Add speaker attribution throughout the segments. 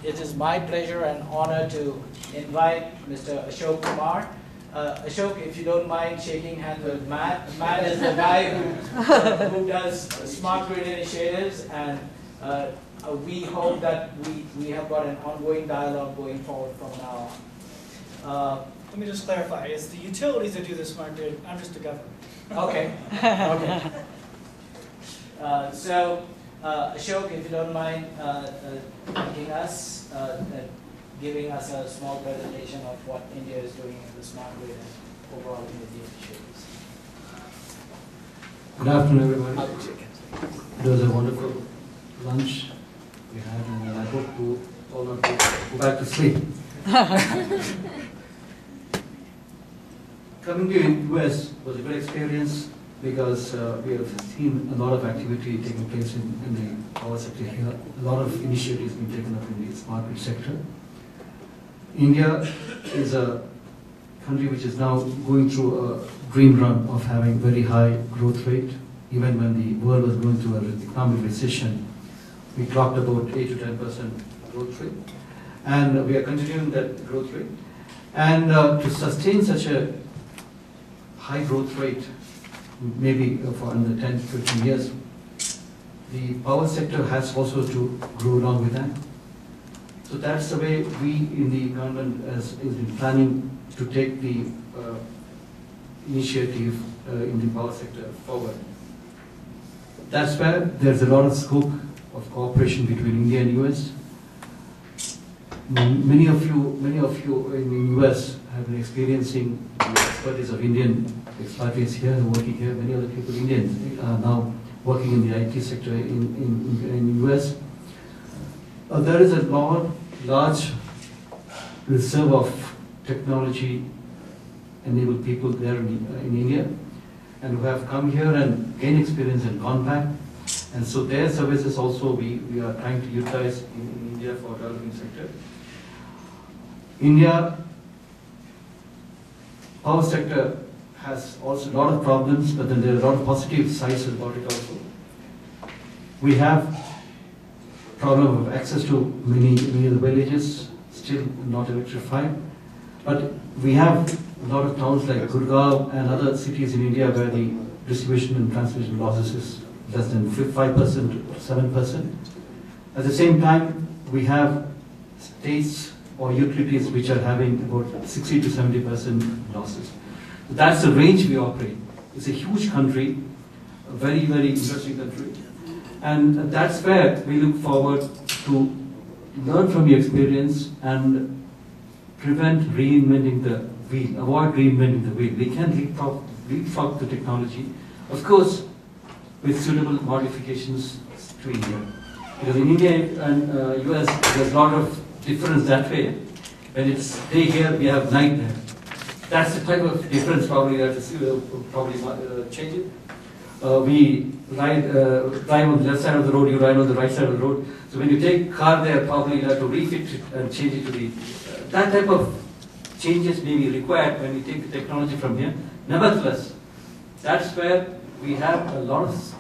Speaker 1: It is my pleasure and honor to invite Mr. Asok Kumar. Ashok, if you don't mind shaking hands with Matt. Matt is the guy who does smart grid initiatives, and we hope that we have got an ongoing dialogue going forward from now on.
Speaker 2: Let me just clarify, it's the utilities that do the smart grid, I'm just the government.
Speaker 1: Okay. Okay. Ashok, if you don't mind thanking us, giving us a small presentation of what India is doing in the smart grid and overall energy initiatives.
Speaker 3: Good afternoon, everybody. It was a wonderful lunch we had, and I hope to all not go back to sleep. Coming to the US was a great experience because we have seen a lot of activity taking place in the power sector here. A lot of initiatives being taken up in the smart grid sector. India is a country which is now going through a dream run of having very high growth rate. Even when the world was going through an economic recession, we clocked about 8 to 10% growth rate. And we are continuing that growth rate. And to sustain such a high growth rate, maybe for another 10 to 15 years, the power sector has also to grow along with that. So that's the way we in the government has been planning to take the initiative in the power sector forward. That's where there's a lot of scope of cooperation between India and US. Many of you in the US have been experiencing the expertise of Indian expatriates here and working here. Many other people, Indians, are now working in the IT sector in the US. There is a large reserve of technology-enabled people there in India, and who have come here and gained experience and gone back. And so their services also we are trying to utilize in India for developing sector. India power sector has also a lot of problems, but then there are a lot of positive sides about it also. We have problem of access to many of the villages still not electrified, but we have a lot of towns like Gurgaon and other cities in India where the distribution and transmission losses is less than 5%, 7%. At the same time, we have states or utilities which are having about 60 to 70% losses. That's the range we operate. It's a huge country, a very, very interesting country. And that's where we look forward to learn from your experience and prevent reinventing the wheel, avoid reinventing the wheel. We can leapfrog the technology, of course, with suitable modifications to India. Because in India and US, there's a lot of difference that way. When it's day here, we have night there. That's the type of difference probably that is probably change it. We drive on the left side of the road, you ride on the right side of the road. So when you take car there, probably you have to refit it and change it to the... that type of changes may be required when we take the technology from here. Nevertheless, that's where we have a lot of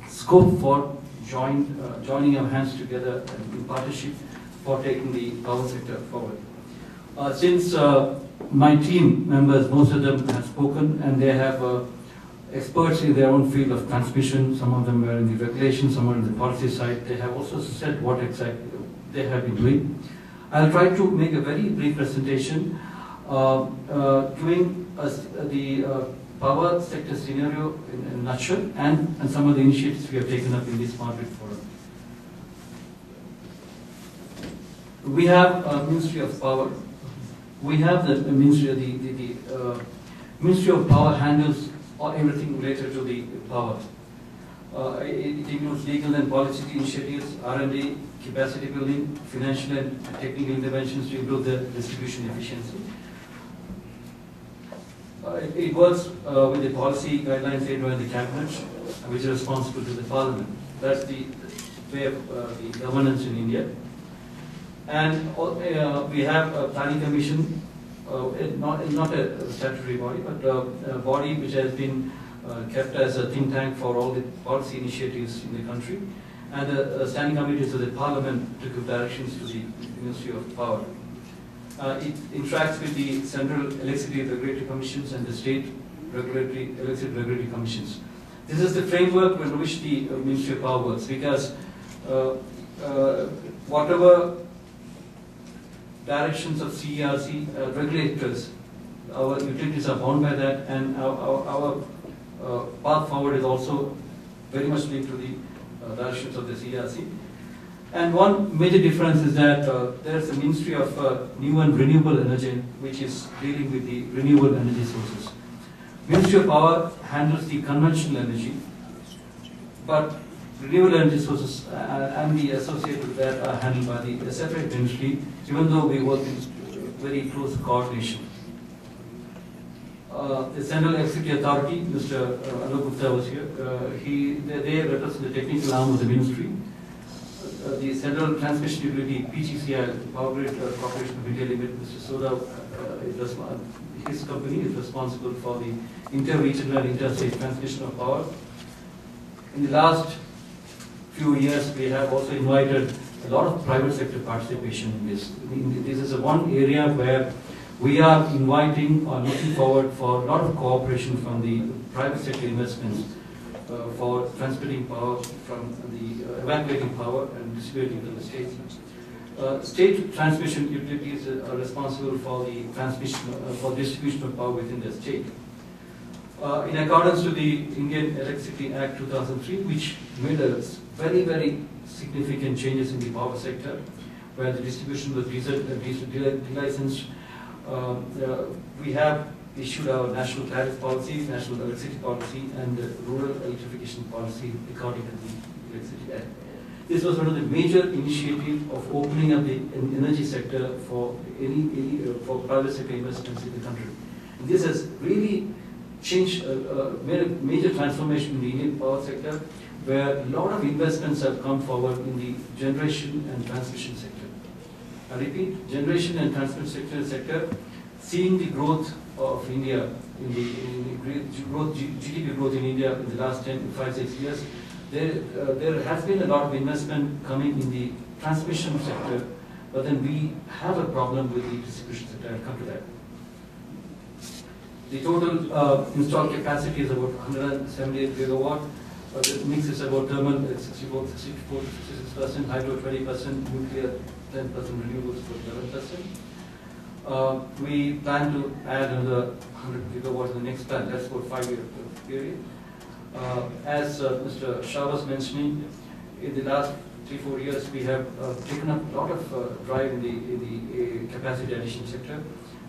Speaker 3: scope for joining our hands together in partnership for taking the power sector forward. Since my team members, most of them have spoken, and they have experts in their own field of transmission. Some of them are in the regulation, some are in the policy side. They have also said what exactly they have been doing. I'll try to make a very brief presentation giving us the power sector scenario in a nutshell and some of the initiatives we have taken up in this smart grid forum. We have a Ministry of Power. We have the Ministry, the Ministry of Power handles everything related to the power. It includes legal and policy initiatives, R&D, capacity building, financial and technical interventions to improve the distribution efficiency. It works with the policy guidelines laid by the cabinet, which is responsible to the parliament. That's the way of the governance in India. And we have a planning commission, not a statutory body, but a body which has been kept as a think tank for all the policy initiatives in the country. and the standing committees of the Parliament to give directions to the Ministry of Power. It interacts with the Central Electricity Regulatory Commissions and the State Electricity Regulatory Commissions. This is the framework in which the Ministry of Power works, because whatever directions of CERC regulators, our utilities are bound by that, and our path forward is also very much linked to the directions of the CERC. And one major difference is that there is a Ministry of New and Renewable Energy, which is dealing with the renewable energy sources. Ministry of Power handles the conventional energy, but renewable energy sources and the associated with that are handled by the separate ministry, even though we work in very close coordination. The Central Electricity Authority, Mr. Asok Kumar was here. They represent the technical arm of the ministry. The Central Transmission Utility, PGCI, Power Grid Corporation of India Limited, Mr. Soda, his company is responsible for the inter-regional and interstate transmission of power. In the last few years, we have also invited a lot of private sector participation in this. This is one area where we are inviting or looking forward for a lot of cooperation from the private sector investments for transmitting power from the evacuating power and distributing to the states. State transmission utilities are responsible for the transmission, for distribution of power within the state. In accordance to the Indian Electricity Act 2003, which made a very significant changes in the power sector, where the distribution was delicensed. We have issued our national tariff policy, national electricity policy, and rural electrification policy according to the Electricity Act. This was one of the major initiatives of opening up the energy sector for for private sector investments in the country. And this has really changed, made a major transformation in the Indian power sector, where a lot of investments have come forward in the generation and transmission sector. I repeat, generation and transmission sector, seeing the growth of India, GDP growth in India in the last 5-6 years, there has been a lot of investment coming in the transmission sector, but then we have a problem with the distribution sector. I'll come to that. The total installed capacity is about 178 gigawatt. The mix is about thermal at 64 to 66%, hydro 20%, nuclear 10%, renewables for 11%. We plan to add another 100 gigawatts in the next plan. That's about 5-year period. As Mr. Shah was mentioning, in the last 3-4 years, we have taken up a lot of drive in the capacity addition sector,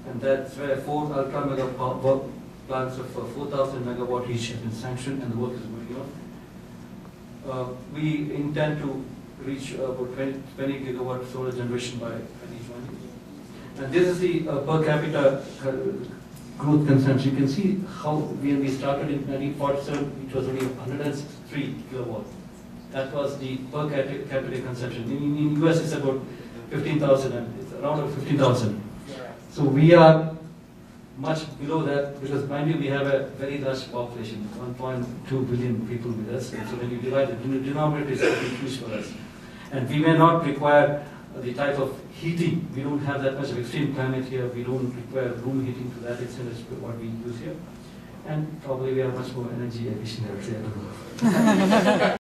Speaker 3: and that's where 4 ultra mega power plants of 4,000 megawatt each have been sanctioned, and the work is going on. We intend to reach about 20 gigawatt solar generation by 2020. And this is the per capita growth consumption. You can see how when we started in 1947, it was only 103 kilowatts. That was the per capita consumption. In US, it's about 15,000, and it's around 15,000. So we are much below that, because mind you, we have a very large population, 1.2 billion people with us. And so when you divide it, the denominator is huge for us. And we may not require the type of heating. We don't have that much of extreme climate here. We don't require room heating to that extent as what we use here. And probably we are much more energy efficient, I would say. I don't know.